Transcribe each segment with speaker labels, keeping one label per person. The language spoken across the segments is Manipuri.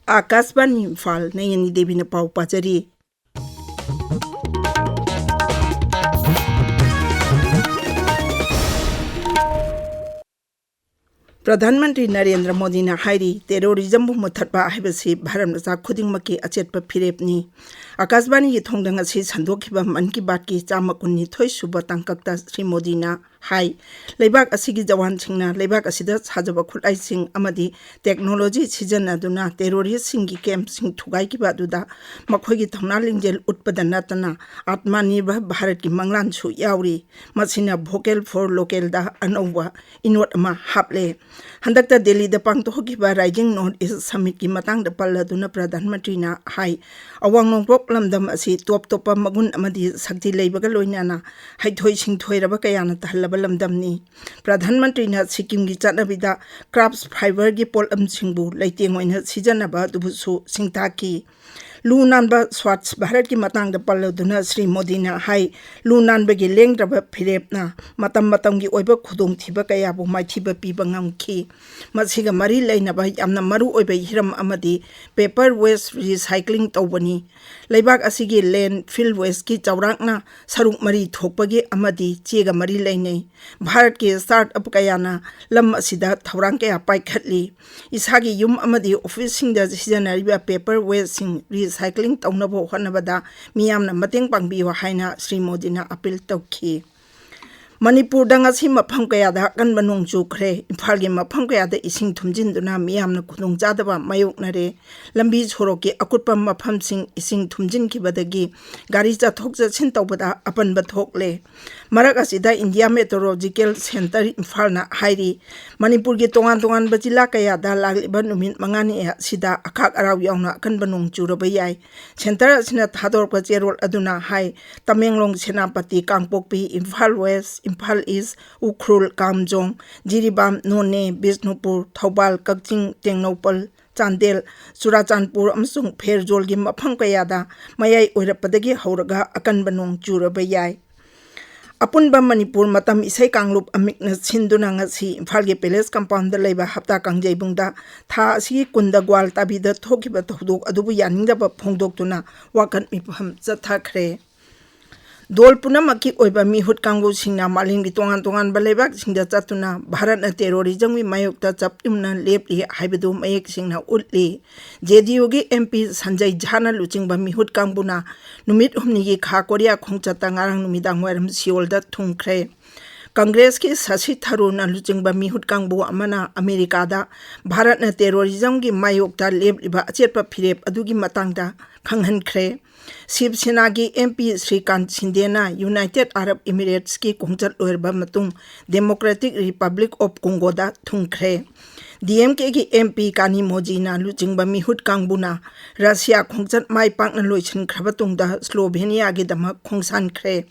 Speaker 1: आकाशवाणी इम्फाल नयनी देवी ने पाव पाजरी। प्रधानमंत्री नरेंद्र मोदी ने हाईरी टेरोरिज्म मुथटपा है भारत मचा खुदिंगमकी अचेतप फिरेपनी। आकाशवाणी की थोंदंग असी संदोखिबा मन की बात की चाम कुन्निथोय सुब तंककता श्री मोदी ना हाई लेबाक असिगी जवान सिंगना लेबाक असिदा साजब खुलाई सिंग अमदी टेक्नोलॉजी सिजन्नदुना टेरोरिस्ट सिंगी कैंप सिंग थुगाई की बादुदा मखोगी थौना लिंजेल उत्पद नतना आत्मनिर्भर भारत की मंगलान सु यावरी मसिना वोकल फॉर लोकल दा अनौवा इनोट अमा हापले। हंदकता दिल्ली दा पांगथोखिबा राइजिंग नॉर्थ ईस्ट समिट की मतंग दा पल्लदुना प्रधानमंत्री ना हाई अवांग नोंपोक लमदम असी टॉप टॉप मगुन अमदी शक्ति लेबगा लोइनाना हाइथोय सिंथोयरबा कयाना तहल्लबा लमदमनी। प्रधानमंत्री ना सिक्किम की चटनबीदा क्राफ्ट्स फाइबर की पोलम सिंबु लेतेंग ओइना सिजनबा दुबुसु सिंगताकी। लू नानबा स्वच्छ भारत की मतंग दा पल्लदुना श्री मोदी ना हाई लू नानबगी लेंग्रबा फिरेपना मतम मतम की ओइबा खुदोंथिबा कयाबु माइथिबा पीबा ngamki masiga mari leinaba yamna maru oiba hiram amadi paper waste recycling tawbani leibak asigi landfill waste ki chawrakna saruk mari thokpagi amadi chega mari leinai bharat ki start up kayana lam asida thawrang kaya paikhatli isagi yum amadi office sing da sijanariba paper waste sing recycling tawnabo honabada miyamna mateng pangbiwa haina Sri Modi na appeal tawki। Manipur दंगासी मफम कयादा कनबा नोंग चुखरे Imphal की मफम कयादा इसिंग थुमजिनदुना मियामना खुदोंग जादबा मायोकनरे लंबी छोरोक की अकुटपा मफम सिंग इसिंग थुमजिनखिबदगी गाड़ी चथोक चसिन तौबदा अपनबा थोकले। मरक असिदा इंडिया मेट्रोलॉजिकल सेंटर इम्फाल ना हाइरी मणिपुर की तोंगान तोंगान जिला कयादा लागलिबा नुमित मंगानी असिदा अखाक अराव यावना कनबा नोंग चुरबा याय। सेंटर असिना थादोरपा चेरोल अदुना हाई तमेंगलोंग सेनापति कांगपोकपी इम्फाल वेस्ट इम्फाल ईस्ट उख्रुल कामजोंग जिरीबाम नोने बिष्णुपुर थौबाल कक्चिंग टेंगनौपल चांदेल चुराचांदपुर अमसुंग फेरजोल की मफम कयादा मयाई ओइरपदगी हौरगा अकनबा नोंग चुरबा याय। अपुनबा मणिपुर मतम इसै कांगलुप अमिकना सिंदुना ngasi इम्फाल के पैलेस कंपाउंड लेबा हप्ता कांगजैबुंगदा था असि कुंदा ग्वाल ताबिदा थोखिबा थौदोक अदुबु यानिंगदबा फोंदोक्तुना वाकन मिफम चथाखरे। दोल पुनमकी ओइबा मिहुत कांगु सिंगना मालिम की तोंगान तोंगान बलेबाक सिंगदा चतुना भारत न टेरोरिज्म की मायोक्ता चपयुमना लेपली हाइबदु मयेक सिंगना उतली। जेडीयू की एमपी संजय झाना लुचिंगबा मिहुत कांगबुना नुमित हुमनी की खा कोरिया खोंगचता ngarang नुमिदांग वायरम सियोलदा थुंखरे। कांग्रेस की शशि थरूर लुचिंगबा मिहुत कांगबु अमना अमेरिकादा भारत न टेरोरिज्म की मायोक्ता लेपलिबा अचेतपा फिरेप अदुगी मतंगदा खंगहनखरे। शिवसेना की एमपी श्रीकांत सिंधेना यूनाइटेड अरब इमिरेट्स की खोंचत लोरबा मतुंग डेमोक्रेटिक रिपब्लिक ऑफ कोंगोदा थुंखरे। डीएमके की एमपी कानी मोजीना लुचिंगबा मिहुत कांगबुना रशिया खोंचत माई पाकना लोइसनख्रबा तुंगदा स्लोवेनिया की दमक खोंसानखरे।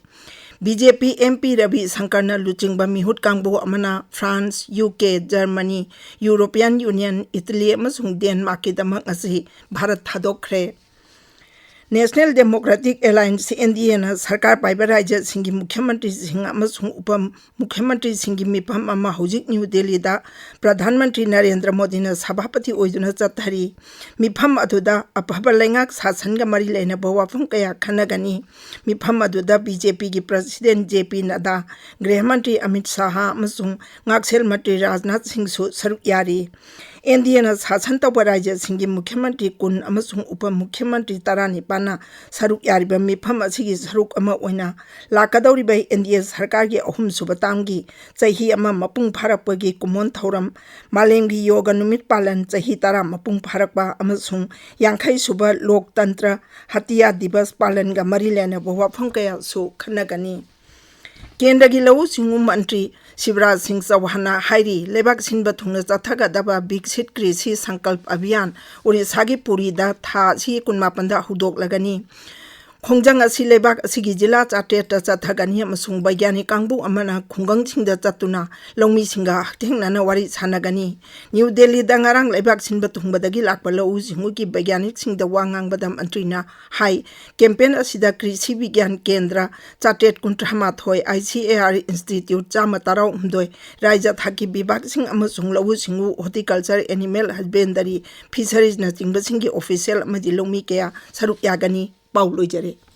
Speaker 1: बीजेपी एमपी रवि शंकर लुचिंगबा मिहुत कांगबु अमना France UK Germany European Union Italy अमसुंग डेनमार्क की दमक असि भारत थादोखरे। नेशनल डेमोक्रेटिक एलायंस एनडीए ना सरकार पाइबा राज्य सिंगी मुख्यमंत्री सिंह अमसुंग उप मुख्यमंत्री सिंगी मिफम अमा हौजिक न्यू दिल्ली दा प्रधानमंत्री नरेंद्र मोदी ना सभापति ओइदुना चथरी। मिफम अदुदा अफबा लेंगाक शासन गा मरी लेनबा वाफम कया खनगनी। मिफम अदुदा बीजेपी की प्रेसिडेंट जेपी नड्डा गृहमंत्री अमित शाह अमसुंग ngaksel मंत्री राजनाथ सिंह सु सरुक यारी। एनडीए ना शासन तौबा राज्य सिंगी मुख्यमंत्री कुन अमसुंग उप मुख्यमंत्री तरानिपाना सरुक यारिबा मिफम असिगी सरुक अमा ओइना लाकदौरिबा एनडीए सरकार की अहुम सुबा तामगी चही अमा मपुंग फारकपगी कुमोन थौरम मालेमगी योग नुमित पालन चही तरा मपुंग फारकपा अमसुंग यांखै सुबा लोकतंत्र हत्या दिवस पालन गा मरी लेनबा वाफम कया सु खनगनी। केंद्र की लघु सिंह मंत्री शिवराज सिंह चौहान हाइरी लेबाक सिनबा थुंगना चथगदबा विकसित कृषि संकल्प अभियान ओडिशा की पुरीदा था सी 19 हौदोकलगनी। Khongjang asi lebak asigi jila chatreta chathagani amasung baigani kangbu amana khungang singda chatuna longmi singa haktengnana wari sanagani. New Delhi da ngarang lebak sinba tungbadagi lakpa lau singu ki baigyanik singda wangang badam antrina hai campaign asida krisi vigyan kendra chatret kuntrama thoi ICAR Institute chama tarau umdoi raija thaki bibak sing amasung lau singu horticulture animal husbandry fisheries na chingba singi official amadi longmi kaya saruk yagani Paulo Jare.